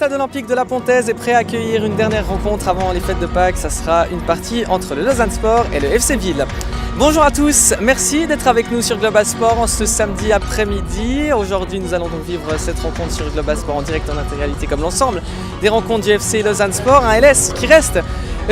stade olympique de la Pontaise est prêt à accueillir une dernière rencontre avant les fêtes de Pâques. Ça sera une partie entre le Lausanne Sport et le FC Ville. Bonjour à tous, merci d'être avec nous sur Global Sport en ce samedi après-midi. Aujourd'hui, nous allons donc vivre cette rencontre sur Global Sport en direct en intégralité comme l'ensemble des rencontres du FC Lausanne Sport. Un LS qui reste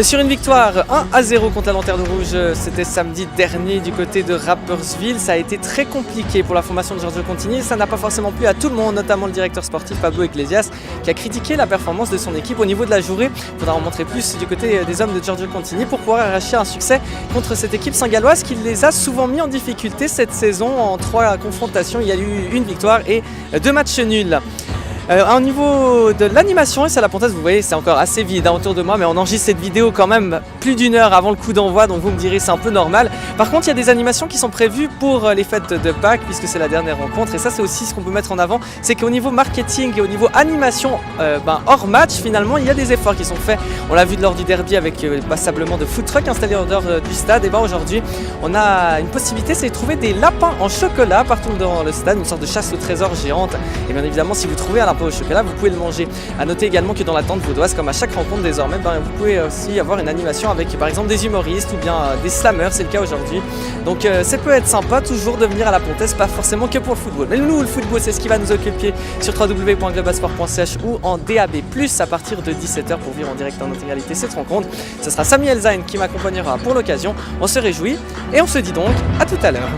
sur une victoire 1-0 contre la Lanterne Rouge, c'était samedi dernier du côté de Rapperswil. Ça a été très compliqué pour la formation de Giorgio Contini. Ça n'a pas forcément plu à tout le monde, notamment le directeur sportif Pablo Iglesias qui a critiqué la performance de son équipe au niveau de la journée. Il faudra en montrer plus du côté des hommes de Giorgio Contini pour pouvoir arracher un succès contre cette équipe saint-galloise qui les a souvent mis en difficulté cette saison. En 3 confrontations, il y a eu une victoire et 2 matchs nuls. Au niveau de l'animation, et c'est à la Pontaise, vous voyez, c'est encore assez vide autour de moi, mais on enregistre cette vidéo quand même plus d'1 heure avant le coup d'envoi, donc vous me direz c'est un peu normal. Par contre, il y a des animations qui sont prévues pour les fêtes de Pâques, puisque c'est la dernière rencontre, et ça c'est aussi ce qu'on peut mettre en avant, c'est qu'au niveau marketing et au niveau animation hors match, finalement, il y a des efforts qui sont faits. On l'a vu lors du derby avec passablement de food trucks installés en dehors du stade, et aujourd'hui, on a une possibilité, c'est de trouver des lapins en chocolat partout dans le stade, une sorte de chasse au trésor géante, et bien évidemment, si vous trouvez un lapin au chocolat, vous pouvez le manger. A noter également que dans la tente vaudoise, comme à chaque rencontre désormais, vous pouvez aussi avoir une animation avec par exemple des humoristes ou bien des slammers, c'est le cas aujourd'hui. Donc ça peut être sympa toujours de venir à la Pontaise, pas forcément que pour le football. Mais nous, le football, c'est ce qui va nous occuper sur www.globalsport.ch ou en DAB+, à partir de 17h pour vivre en direct en intégralité cette rencontre. Ce sera Samuel Zayn qui m'accompagnera pour l'occasion. On se réjouit et on se dit donc à tout à l'heure.